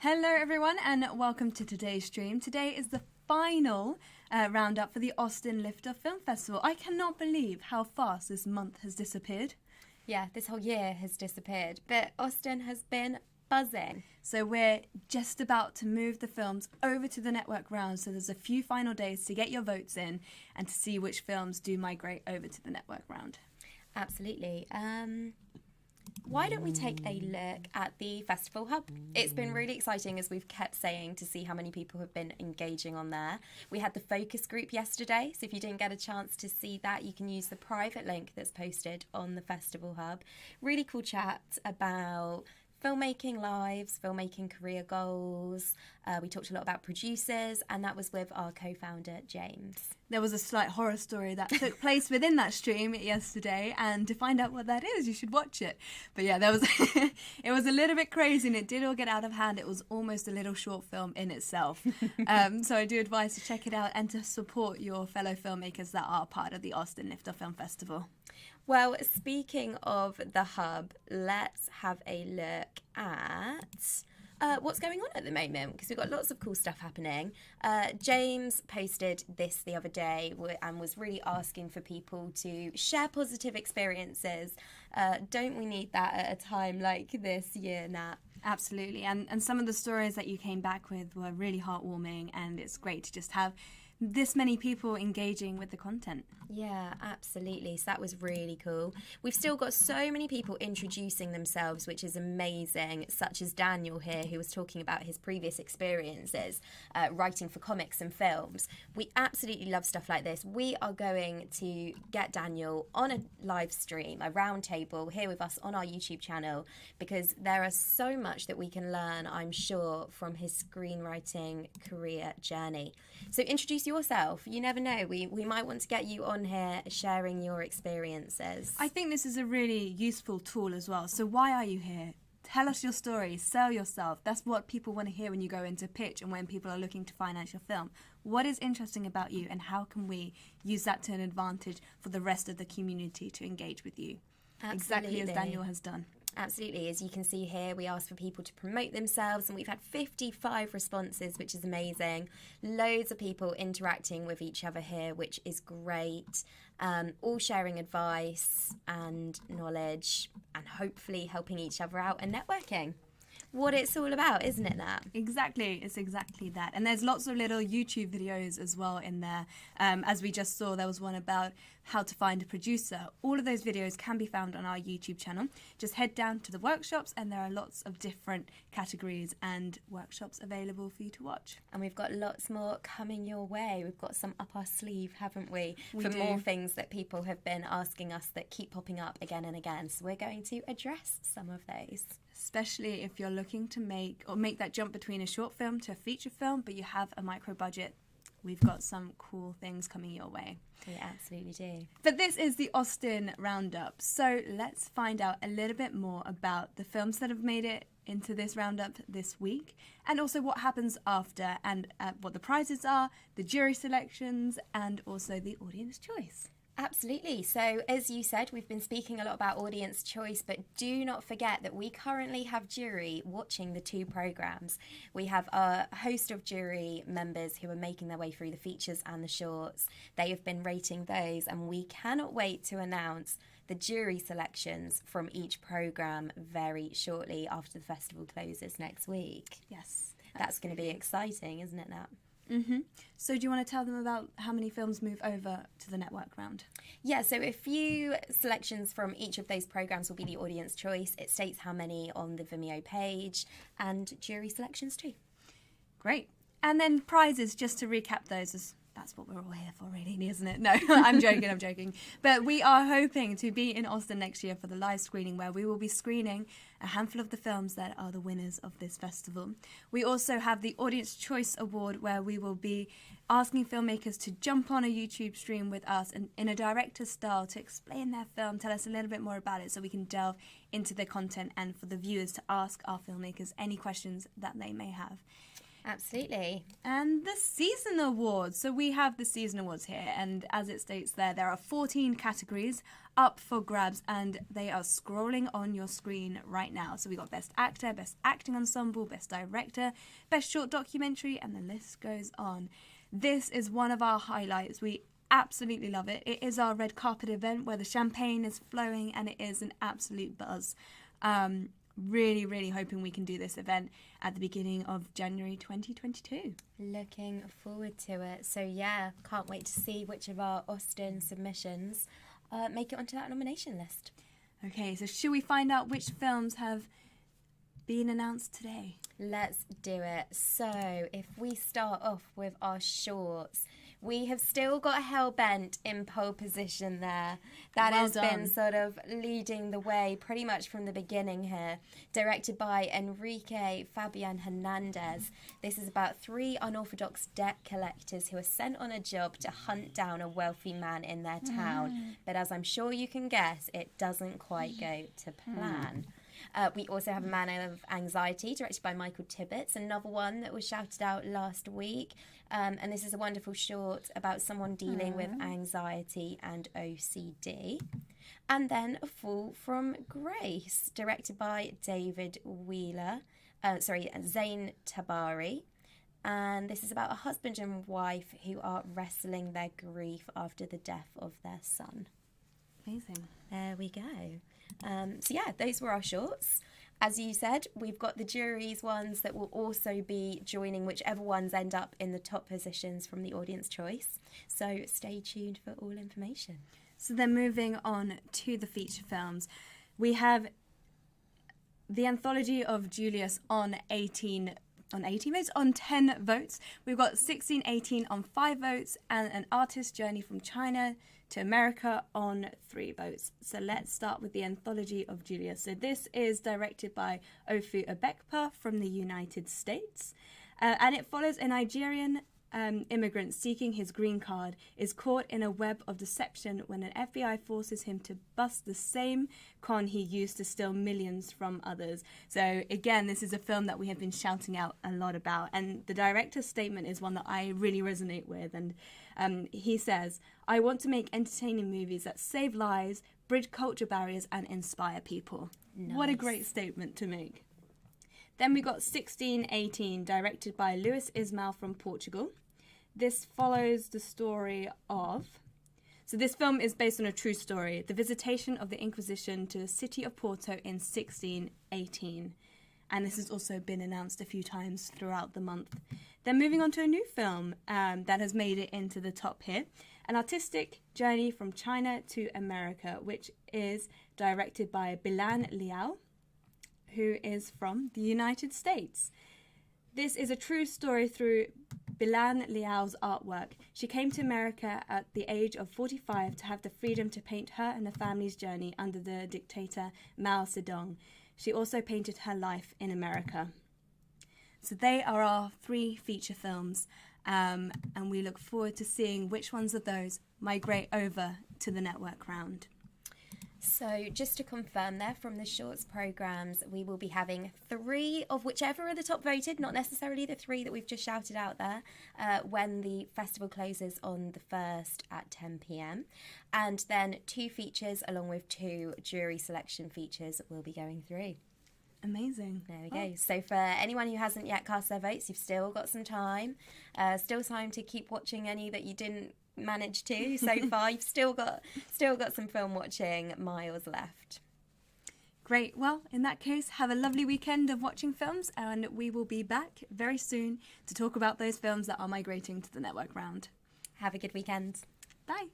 Hello everyone and welcome to today's stream. Today is the final roundup for the Austin Lifter Film Festival. I cannot believe how fast this month has disappeared. Yeah, this whole year has disappeared, but Austin has been buzzing. So we're just about to move the films over to the network round, so there's a few final days to get your votes in and to see which films do migrate over to the network round. Absolutely. Why don't we take a look at the Festival Hub? It's been really exciting, as we've kept saying, to see how many people have been engaging on there. We had the focus group yesterday, so if you didn't get a chance to see that, you can use the private link that's posted on the Festival Hub. Really cool chat about filmmaking lives, filmmaking career goals. We talked a lot about producers, and that was with our co-founder, James. There was a slight horror story that took place within that stream yesterday, and to find out what that is, you should watch it. But yeah, it was a little bit crazy, and it did all get out of hand. It was almost a little short film in itself. So I do advise to check it out and to support your fellow filmmakers that are part of the Austin Lifter Film Festival. Well, speaking of the Hub, let's have a look at what's going on at the moment, because we've got lots of cool stuff happening. James posted this the other day and was really asking for people to share positive experiences. Don't we need that at a time like this year, Nat? Absolutely. And some of the stories that you came back with were really heartwarming, and it's great to just have this many people engaging with the content. Yeah, absolutely. So that was really cool. We've still got so many people introducing themselves, which is amazing, such as Daniel here, who was talking about his previous experiences writing for comics and films. We absolutely love stuff like this. We are going to get Daniel on a live stream, a round table here with us on our YouTube channel, because there is so much that we can learn, I'm sure, from his screenwriting career journey. So introduce yourself. You never know. We might want to get you on here sharing your experiences. I think this is a really useful tool as well. So why are you here? Tell us your story. Sell yourself. That's what people want to hear when you go into pitch and when people are looking to finance your film. What is interesting about you, and how can we use that to an advantage for the rest of the community to engage with you? Absolutely. Exactly as Daniel has done. Absolutely. As you can see here, we asked for people to promote themselves, and we've had 55 responses, which is amazing. Loads of people interacting with each other here, which is great. All sharing advice and knowledge, and hopefully helping each other out and networking. What it's all about, isn't it, Nat? Exactly. It's exactly that. And there's lots of little YouTube videos as well in there. As we just saw, there was one about how to find a producer. All of those videos can be found on our YouTube channel. Just head down to the workshops, and there are lots of different categories and workshops available for you to watch. And we've got lots more coming your way. We've got some up our sleeve, haven't we? We for do. More things that people have been asking us that keep popping up again and again. So we're going to address some of those. Especially if you're looking to make that jump between a short film to a feature film, but you have a micro budget. We've got some cool things coming your way. We absolutely do. But this is the Austin Roundup. So let's find out a little bit more about the films that have made it into this roundup this week, and also what happens after, and what the prizes are, the jury selections, and also the audience choice. Absolutely. So as you said, we've been speaking a lot about audience choice, but do not forget that we currently have jury watching the two programmes. We have a host of jury members who are making their way through the features and the shorts. They have been rating those, and we cannot wait to announce the jury selections from each programme very shortly after the festival closes next week. Yes. That's going to be exciting, isn't it, Nat? Mm-hmm. So do you want to tell them about how many films move over to the network round? Yeah, so a few selections from each of those programmes will be the audience choice. It states how many on the Vimeo page, and jury selections too. Great. And then prizes, just to recap those, that's what we're all here for, really, isn't it? No, I'm joking. But we are hoping to be in Austin next year for the live screening, where we will be screening a handful of the films that are the winners of this festival. We also have the Audience Choice Award, where we will be asking filmmakers to jump on a YouTube stream with us and in a director's style to explain their film, tell us a little bit more about it, so we can delve into the content, and for the viewers to ask our filmmakers any questions that they may have. Absolutely. And the Season Awards. So we have the Season Awards here, and as it states there are 14 categories up for grabs, and they are scrolling on your screen right now. So we got Best Actor, Best Acting Ensemble, Best Director, Best Short Documentary, and the list goes on. This is one of our highlights. We absolutely love it. It is our red carpet event where the champagne is flowing and it is an absolute buzz. Really, really hoping we can do this event at the beginning of January 2022. Looking forward to it. So yeah, can't wait to see which of our Austen submissions make it onto that nomination list. Okay, so should we find out which films have been announced today? Let's do it. So if we start off with our shorts, we have still got Hellbent in pole position there. That Well has done. been sort of leading the way pretty much from the beginning here. Directed by Enrique Fabian Hernandez. This is about 3 unorthodox debt collectors who are sent on a job to hunt down a wealthy man in their town. But as I'm sure you can guess, it doesn't quite go to plan. We also have A Man of Anxiety, directed by Michael Tibbets, another one that was shouted out last week. And this is a wonderful short about someone dealing with anxiety and OCD. And then A Fall from Grace, directed by David Wheeler, Zain Tabari. And this is about a husband and wife who are wrestling their grief after the death of their son. Amazing. There we go. So yeah, those were our shorts. As you said, we've got the jury's ones that will also be joining whichever ones end up in the top positions from the audience choice. So stay tuned for all information. So then moving on to the feature films, we have the Anthology of Julius on 10 votes. We've got 1618 on 5 votes, and An Artist's Journey from China to America on 3 votes. So let's start with the Anthology of Julius. So this is directed by Ofu Ebekpa from the United States, and it follows a Nigerian immigrant seeking his green card is caught in a web of deception when an FBI forces him to bust the same con he used to steal millions from others. So again, this is a film that we have been shouting out a lot about, and the director's statement is one that I really resonate with, and he says, "I want to make entertaining movies that save lives, bridge culture barriers and inspire people." Nice. What a great statement to make. Then we got 1618, directed by Luis Ismael from Portugal. This follows the story of... So this film is based on a true story, the visitation of the Inquisition to the city of Porto in 1618. And this has also been announced a few times throughout the month. Then moving on to a new film that has made it into the top here, An Artistic Journey from China to America, which is directed by Bilan Liao, who is from the United States. This is a true story through Bilan Liao's artwork. She came to America at the age of 45 to have the freedom to paint her and her family's journey under the dictator Mao Zedong. She also painted her life in America. So they are our 3 feature films, and we look forward to seeing which ones of those migrate over to the network round. So just to confirm there, from the shorts programmes, we will be having 3 of whichever are the top voted, not necessarily the 3 that we've just shouted out there, when the festival closes on the 1st at 10 p.m. And then 2 features along with 2 jury selection features will be going through. Amazing. There we go. So for anyone who hasn't yet cast their votes, you've still got some time. Still time to keep watching any that you didn't manage to so far. You've still got some film watching miles left. Great. Well, in that case, have a lovely weekend of watching films, and we will be back very soon to talk about those films that are migrating to the network round. Have a good weekend. Bye.